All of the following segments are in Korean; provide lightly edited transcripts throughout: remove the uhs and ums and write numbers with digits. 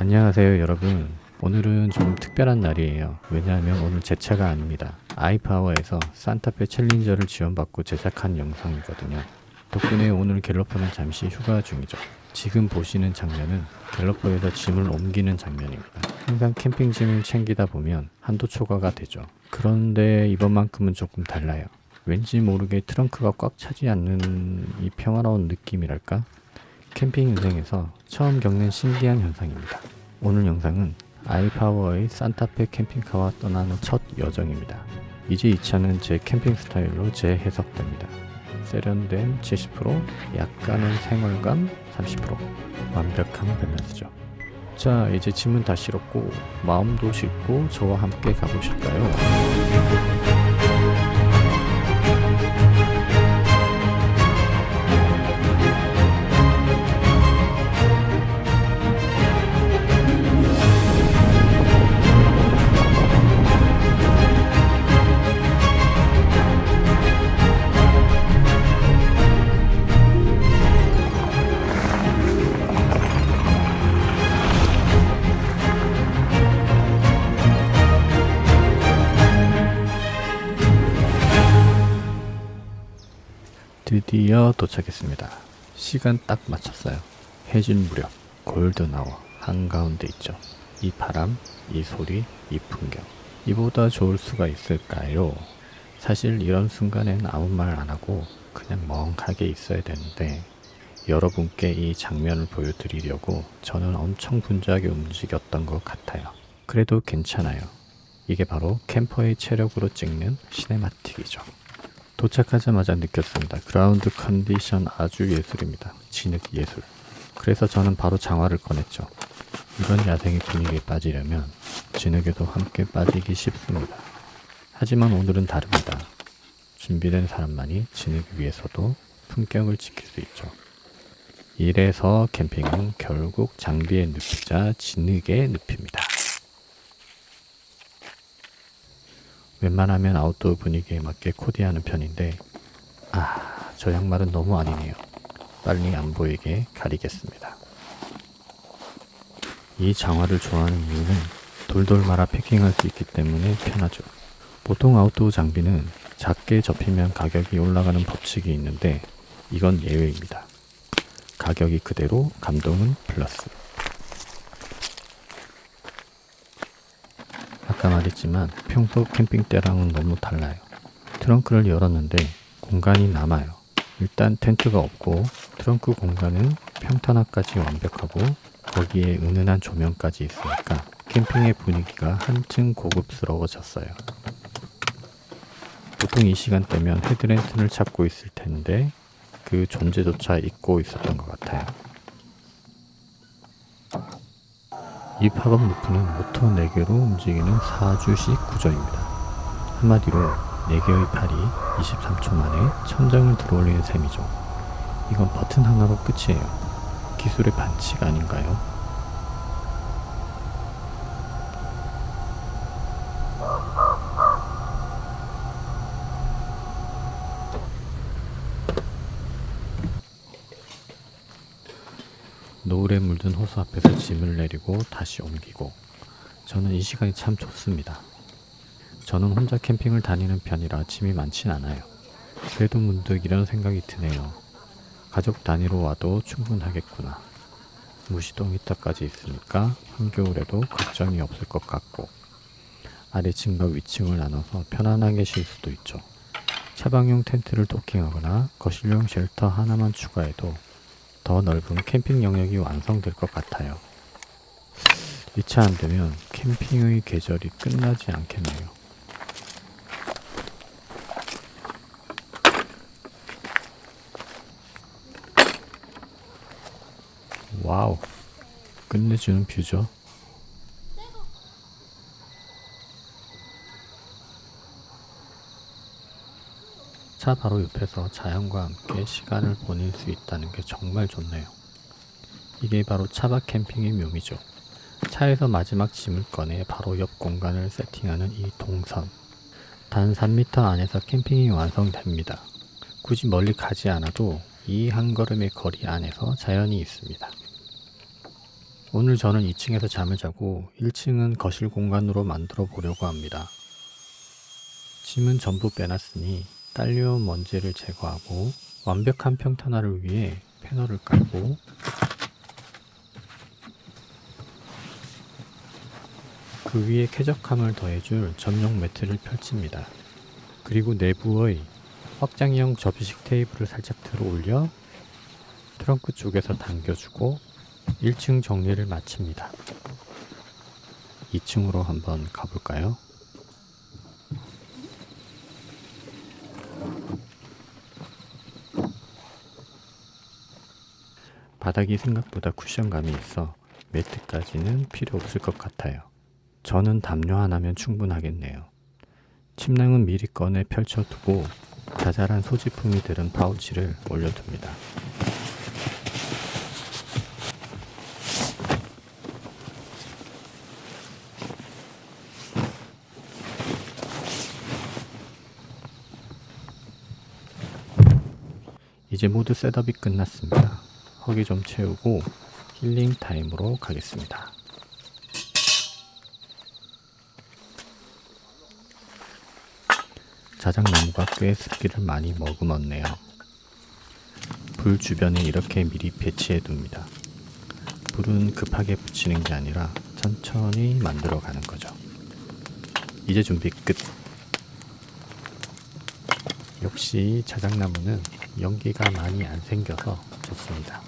안녕하세요 여러분. 오늘은 좀 특별한 날이에요. 왜냐하면 오늘 제 차가 아닙니다. 아이파워에서 산타페 챌린저를 지원받고 제작한 영상이거든요. 덕분에 오늘 갤러퍼는 잠시 휴가 중이죠. 지금 보시는 장면은 갤러퍼에서 짐을 옮기는 장면입니다. 항상 캠핑짐을 챙기다 보면 한도 초과가 되죠. 그런데 이번만큼은 조금 달라요. 왠지 모르게 트렁크가 꽉 차지 않는 이 평화로운 느낌이랄까? 캠핑 인생에서 처음 겪는 신기한 현상입니다. 오늘 영상은 아이파워의 산타페 캠핑카와 떠나는 첫 여정입니다. 이제 이 차는 제 캠핑 스타일로 재해석됩니다. 세련됨 70%, 약간의 생활감 30%, 완벽한 밸런스죠. 자, 이제 짐은 다 실었고 마음도 싣고 저와 함께 가보실까요? 드디어 도착했습니다. 시간 딱 맞췄어요. 해질 무렵 골든아워 한가운데 있죠. 이 바람, 이 소리, 이 풍경. 이보다 좋을 수가 있을까요? 사실 이런 순간엔 아무 말 안 하고 그냥 멍하게 있어야 되는데 여러분께 이 장면을 보여드리려고 저는 엄청 분주하게 움직였던 것 같아요. 그래도 괜찮아요. 이게 바로 캠퍼의 체력으로 찍는 시네마틱이죠. 도착하자마자 느꼈습니다. 그라운드 컨디션 아주 예술입니다. 진흙 예술. 그래서 저는 바로 장화를 꺼냈죠. 이번 야생의 분위기에 빠지려면 진흙에도 함께 빠지기 쉽습니다. 하지만 오늘은 다릅니다. 준비된 사람만이 진흙 위에서도 품격을 지킬 수 있죠. 이래서 캠핑은 결국 장비의 늪이자 진흙의 늪입니다. 웬만하면 아웃도어 분위기에 맞게 코디하는 편인데 저 양말은 너무 아니네요. 빨리 안 보이게 가리겠습니다. 이 장화를 좋아하는 이유는 돌돌 말아 패킹할 수 있기 때문에 편하죠. 보통 아웃도어 장비는 작게 접히면 가격이 올라가는 법칙이 있는데 이건 예외입니다. 가격이 그대로 감동은 플러스. 아까 말했지만 평소 캠핑 때랑은 너무 달라요. 트렁크를 열었는데 공간이 남아요. 일단 텐트가 없고 트렁크 공간은 평탄화까지 완벽하고 거기에 은은한 조명까지 있으니까 캠핑의 분위기가 한층 고급스러워졌어요. 보통 이 시간대면 헤드랜턴을 찾고 있을 텐데 그 존재조차 잊고 있었던 것 같아요. 이 팝업 루프는 모터 4개로 움직이는 4주식 구조입니다. 한마디로 4개의 팔이 23초 만에 천장을 들어올리는 셈이죠. 이건 버튼 하나로 끝이에요. 기술의 반칙 아닌가요? 노을에 물든 호수 앞에서 짐을 내리고 다시 옮기고 저는 이 시간이 참 좋습니다. 저는 혼자 캠핑을 다니는 편이라 짐이 많진 않아요. 그래도 문득 이런 생각이 드네요. 가족 단위로 와도 충분하겠구나. 무시동 히터까지 있으니까 한겨울에도 걱정이 없을 것 같고 아래층과 위층을 나눠서 편안하게 쉴 수도 있죠. 차방용 텐트를 도킹하거나 거실용 쉘터 하나만 추가해도 더 넓은 캠핑 영역이 완성될 것 같아요. 이 차 안 되면 캠핑의 계절이 끝나지 않겠네요. 와우, 끝내주는 뷰죠. 차 바로 옆에서 자연과 함께 시간을 보낼 수 있다는 게 정말 좋네요. 이게 바로 차박 캠핑의 묘미죠. 차에서 마지막 짐을 꺼내 바로 옆 공간을 세팅하는 이 동선. 단 3m 안에서 캠핑이 완성됩니다. 굳이 멀리 가지 않아도 이 한 걸음의 거리 안에서 자연이 있습니다. 오늘 저는 2층에서 잠을 자고 1층은 거실 공간으로 만들어 보려고 합니다. 짐은 전부 빼놨으니 딸려온 먼지를 제거하고 완벽한 평탄화를 위해 패널을 깔고 그 위에 쾌적함을 더해줄 전용 매트를 펼칩니다. 그리고 내부의 확장형 접이식 테이블을 살짝 들어 올려 트렁크 쪽에서 당겨주고 1층 정리를 마칩니다. 2층으로 한번 가볼까요? 바닥이 생각보다 쿠션감이 있어 매트까지는 필요 없을 것 같아요. 저는 담요 하나면 충분하겠네요. 침낭은 미리 꺼내 펼쳐두고 자잘한 소지품이 들은 파우치를 올려둡니다. 이제 모두 셋업이 끝났습니다. 허기 좀 채우고 힐링 타임으로 가겠습니다. 자작나무가 꽤 습기를 많이 머금었네요. 불 주변에 이렇게 미리 배치해 둡니다. 불은 급하게 붙이는 게 아니라 천천히 만들어 가는 거죠. 이제 준비 끝! 역시 자작나무는 연기가 많이 안 생겨서 좋습니다.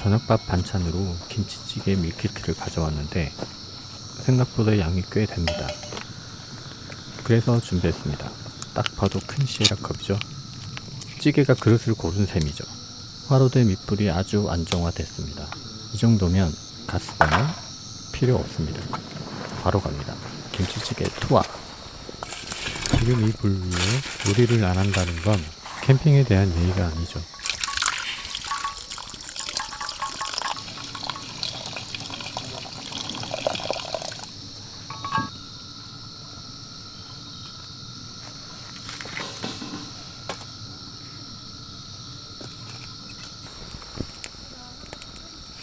저녁밥 반찬으로 김치찌개 밀키트를 가져왔는데 생각보다 양이 꽤 됩니다. 그래서 준비했습니다. 딱 봐도 큰 시에라컵이죠. 찌개가 그릇을 고른 셈이죠. 화로된 밑불이 아주 안정화됐습니다. 이 정도면 가스버너 필요 없습니다. 바로 갑니다. 김치찌개 투하! 지금 이 불 위에 요리를 안 한다는 건 캠핑에 대한 예의가 아니죠.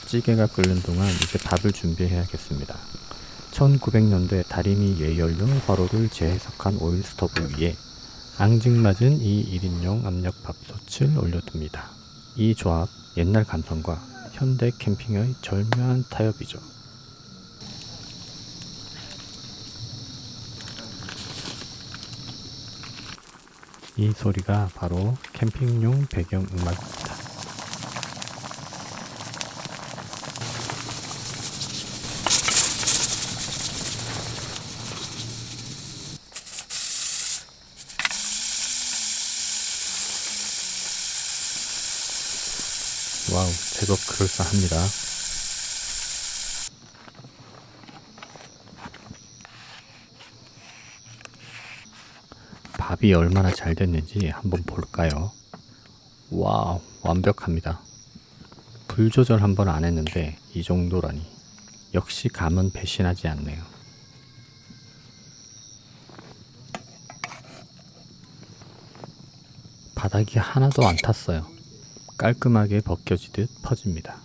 찌개가 끓는 동안 이제 밥을 준비해야겠습니다. 1900년대 다리미 예열용 화로를 재해석한 오일 스토브 위에 앙증맞은 이 1인용 압력밥솥을 올려둡니다. 이 조합 옛날 감성과 현대 캠핑의 절묘한 타협이죠. 이 소리가 바로 캠핑용 배경음악입니다. 와우, 제법 그럴싸합니다. 밥이 얼마나 잘 됐는지 한번 볼까요? 와우, 완벽합니다. 불 조절 한번 안 했는데 이 정도라니. 역시 감은 배신하지 않네요. 바닥이 하나도 안 탔어요. 깔끔하게 벗겨지듯 퍼집니다.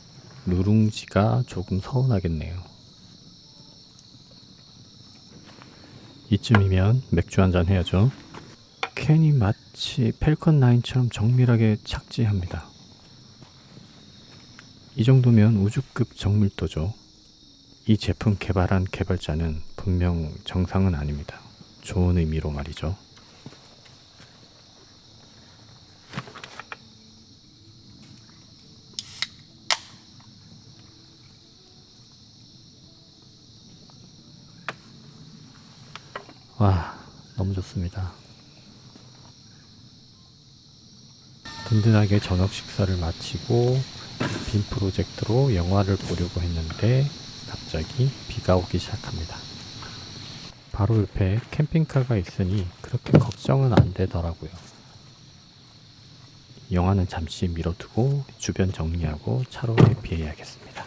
누룽지가 조금 서운하겠네요. 이쯤이면 맥주 한잔 해야죠. 캔이 마치 펠컨 9처럼 정밀하게 착지합니다. 이 정도면 우주급 정밀도죠. 이 제품 개발한 개발자는 분명 정상은 아닙니다. 좋은 의미로 말이죠. 와, 너무 좋습니다. 든든하게 저녁 식사를 마치고 빔 프로젝트로 영화를 보려고 했는데 갑자기 비가 오기 시작합니다. 바로 옆에 캠핑카가 있으니 그렇게 걱정은 안 되더라고요. 영화는 잠시 미뤄두고 주변 정리하고 차로 대피해야겠습니다.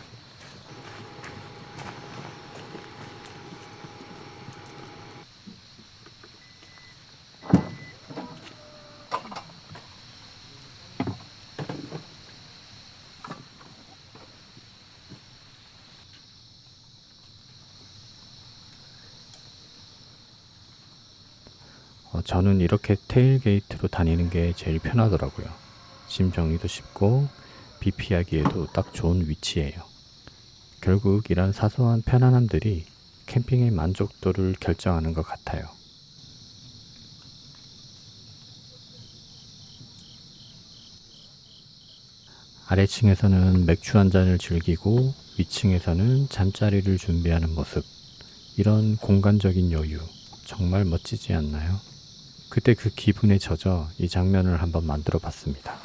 저는 이렇게 테일게이트로 다니는 게 제일 편하더라고요. 짐 정리도 쉽고 비피하기에도 딱 좋은 위치예요. 결국 이런 사소한 편안함들이 캠핑의 만족도를 결정하는 것 같아요. 아래층에서는 맥주 한 잔을 즐기고 위층에서는 잠자리를 준비하는 모습. 이런 공간적인 여유 정말 멋지지 않나요? 그때 그 기분에 젖어 이 장면을 한번 만들어 봤습니다.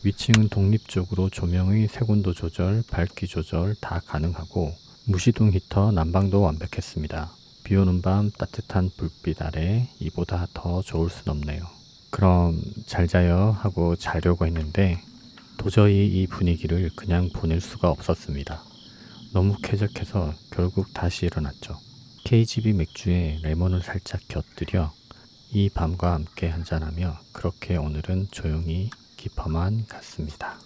위층은 독립적으로 조명의 색온도 조절, 밝기 조절 다 가능하고 무시동 히터 난방도 완벽했습니다. 비오는 밤 따뜻한 불빛 아래 이보다 더 좋을 순 없네요. 그럼 잘 자요 하고 자려고 했는데 도저히 이 분위기를 그냥 보낼 수가 없었습니다. 너무 쾌적해서 결국 다시 일어났죠. KGB 맥주에 레몬을 살짝 곁들여 이 밤과 함께 한잔하며 그렇게 오늘은 조용히 깊어만 갔습니다.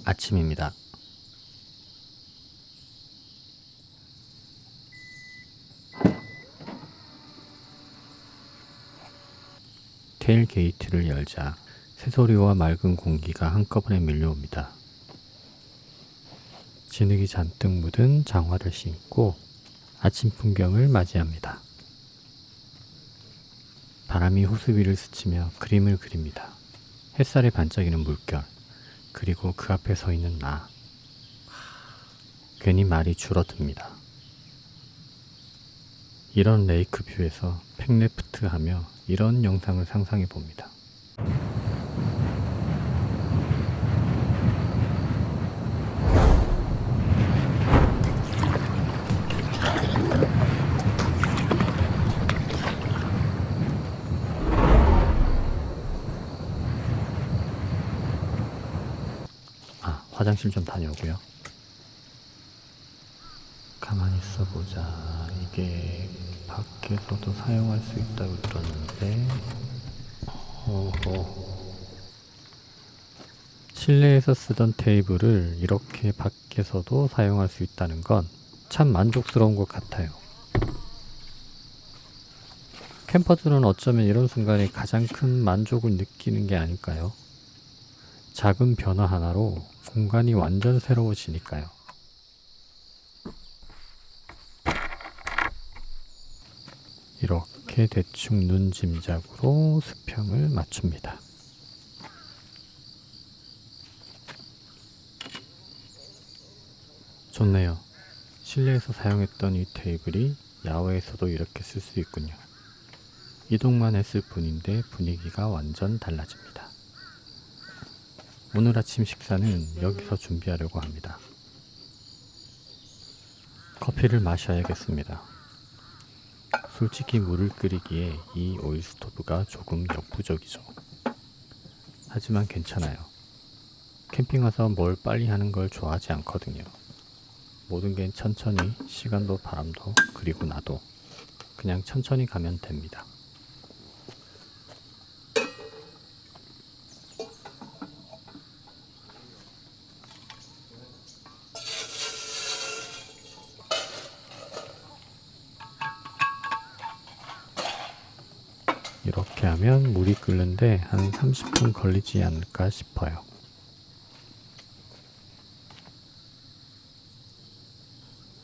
아침입니다. 테일게이트를 열자 새소리와 맑은 공기가 한꺼번에 밀려옵니다. 진흙이 잔뜩 묻은 장화를 신고 아침 풍경을 맞이합니다. 바람이 호수 위를 스치며 그림을 그립니다. 햇살에 반짝이는 물결, 그리고 그 앞에 서 있는 나. 괜히 말이 줄어듭니다. 이런 레이크 뷰에서 팽레프트 하며 이런 영상을 상상해 봅니다. 화장실 좀 다녀오고요. 가만히 있어보자. 이게 밖에서도 사용할 수 있다고 들었는데 실내에서 쓰던 테이블을 이렇게 밖에서도 사용할 수 있다는 건 참 만족스러운 것 같아요. 캠퍼들은 어쩌면 이런 순간에 가장 큰 만족을 느끼는 게 아닐까요? 작은 변화 하나로 공간이 완전 새로워지니까요. 이렇게 대충 눈 짐작으로 수평을 맞춥니다. 좋네요. 실내에서 사용했던 이 테이블이 야외에서도 이렇게 쓸 수 있군요. 이동만 했을 뿐인데 분위기가 완전 달라집니다. 오늘 아침 식사는 여기서 준비하려고 합니다. 커피를 마셔야겠습니다. 솔직히 물을 끓이기에 이 오일 스토브가 조금 역부족이죠. 하지만 괜찮아요. 캠핑 와서 뭘 빨리 하는 걸 좋아하지 않거든요. 모든 게 천천히, 시간도 바람도 그리고 나도 그냥 천천히 가면 됩니다. 이렇게 하면 물이 끓는데 한 30분 걸리지 않을까 싶어요.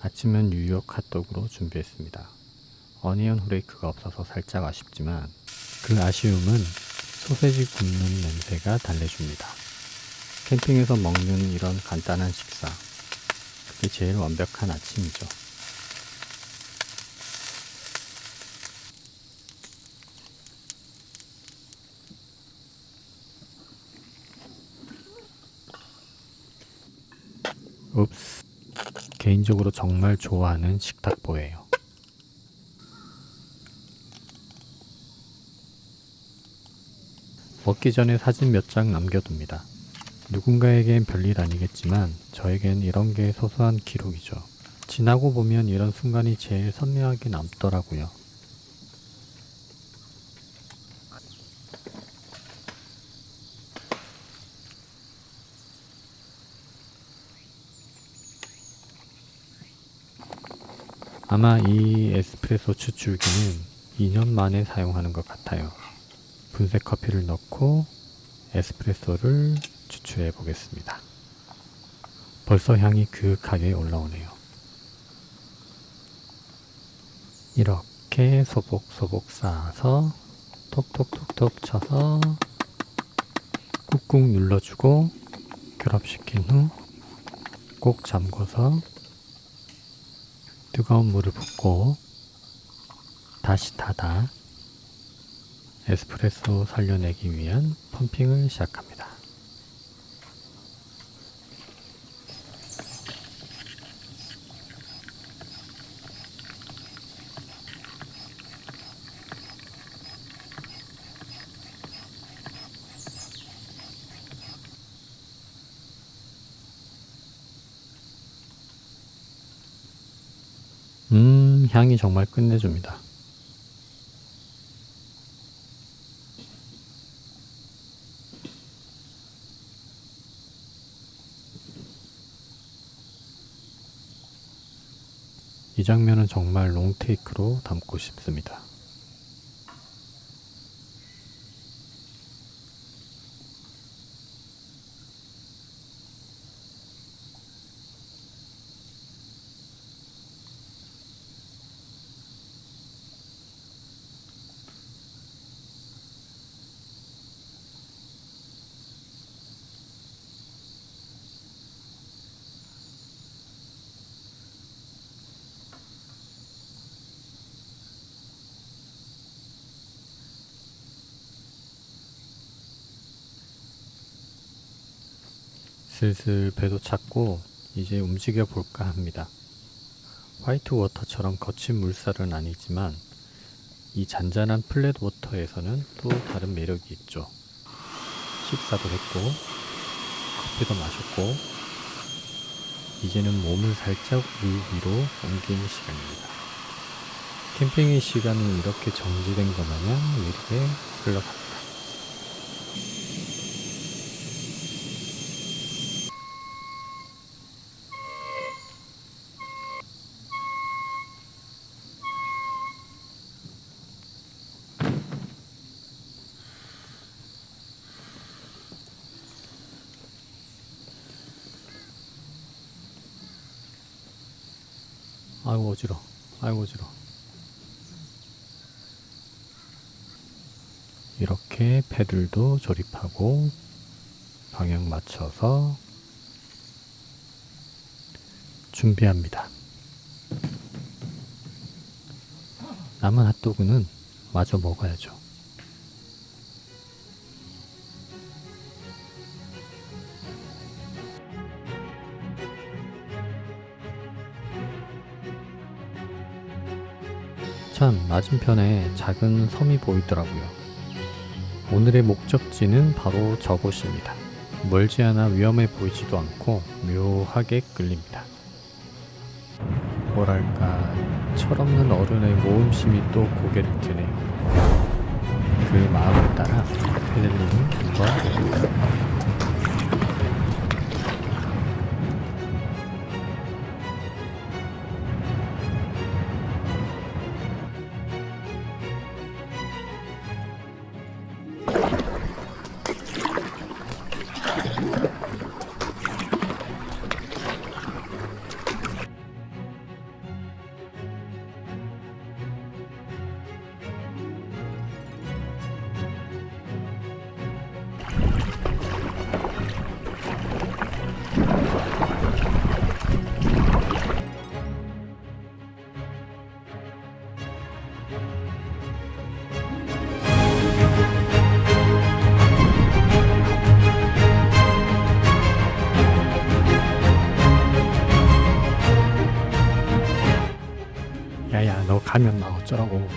아침은 뉴욕 핫도그로 준비했습니다. 어니언 후레이크가 없어서 살짝 아쉽지만 그 아쉬움은 소세지 굽는 냄새가 달래줍니다. 캠핑에서 먹는 이런 간단한 식사, 그게 제일 완벽한 아침이죠. 읍스, 개인적으로 정말 좋아하는 식탁보예요. 먹기 전에 사진 몇 장 남겨둡니다. 누군가에겐 별일 아니겠지만 저에겐 이런 게 소소한 기록이죠. 지나고 보면 이런 순간이 제일 선명하게 남더라고요. 아마 이 에스프레소 추출기는 2년 만에 사용하는 것 같아요. 분쇄 커피를 넣고 에스프레소를 추출해 보겠습니다. 벌써 향이 그윽하게 올라오네요. 이렇게 소복소복 쌓아서 톡톡톡톡 쳐서 꾹꾹 눌러주고 결합시킨 후 꼭 잠궈서 뜨거운 물을 붓고 다시 닫아 에스프레소 살려내기 위한 펌핑을 시작합니다. 향이 정말 끝내줍니다. 이 장면은 정말 롱테이크로 담고 싶습니다. 슬슬 배도 찼고 이제 움직여 볼까 합니다. 화이트 워터처럼 거친 물살은 아니지만 이 잔잔한 플랫 워터에서는 또 다른 매력이 있죠. 식사도 했고 커피도 마셨고 이제는 몸을 살짝 물 위로 옮기는 시간입니다. 캠핑의 시간은 이렇게 정지된 것 마냥 느리게 흘러갑니다. 아이고 어지러. 아이고 어지러. 이렇게 패들도 조립하고 방향 맞춰서 준비합니다. 남은 핫도그는 마저 먹어야죠. 참 맞은편에 작은 섬이 보이더라고요. 오늘의 목적지는 바로 저곳입니다. 멀지 않아 위험해 보이지도 않고 묘하게 끌립니다. 뭐랄까 철없는 어른의 모험심이 또 고개를 드네요. 그 마음을 따라 페델리는 돌아오고 있습니다. 야야 너 가면 나 어쩌라고.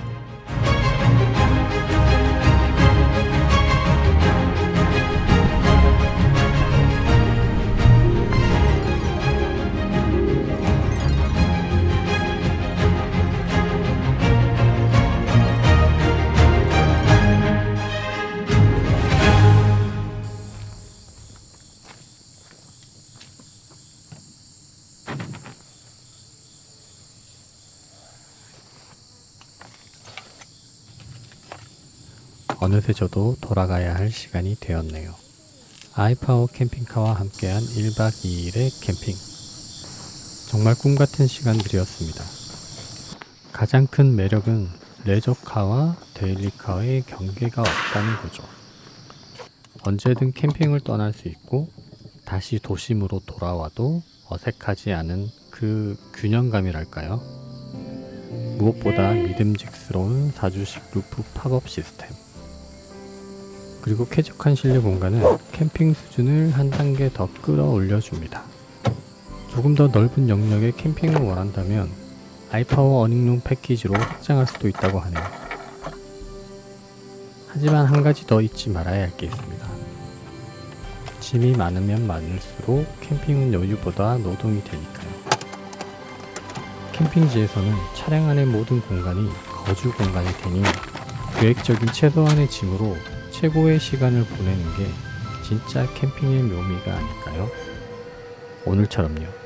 어느새 저도 돌아가야 할 시간이 되었네요. 아이파워 캠핑카와 함께한 1박 2일의 캠핑. 정말 꿈같은 시간들이었습니다. 가장 큰 매력은 레저카와 데일리카의 경계가 없다는 거죠. 언제든 캠핑을 떠날 수 있고 다시 도심으로 돌아와도 어색하지 않은 그 균형감이랄까요? 무엇보다 믿음직스러운 4주식 루프 팝업 시스템. 그리고 쾌적한 실내 공간은 캠핑 수준을 한 단계 더 끌어올려 줍니다. 조금 더 넓은 영역의 캠핑을 원한다면 아이파워 어닝룸 패키지로 확장할 수도 있다고 하네요. 하지만 한 가지 더 잊지 말아야 할 게 있습니다. 짐이 많으면 많을수록 캠핑은 여유보다 노동이 되니까요. 캠핑지에서는 차량 안의 모든 공간이 거주 공간이 되니 계획적인 최소한의 짐으로 최고의 시간을 보내는 게 진짜 캠핑의 묘미가 아닐까요? 오늘처럼요.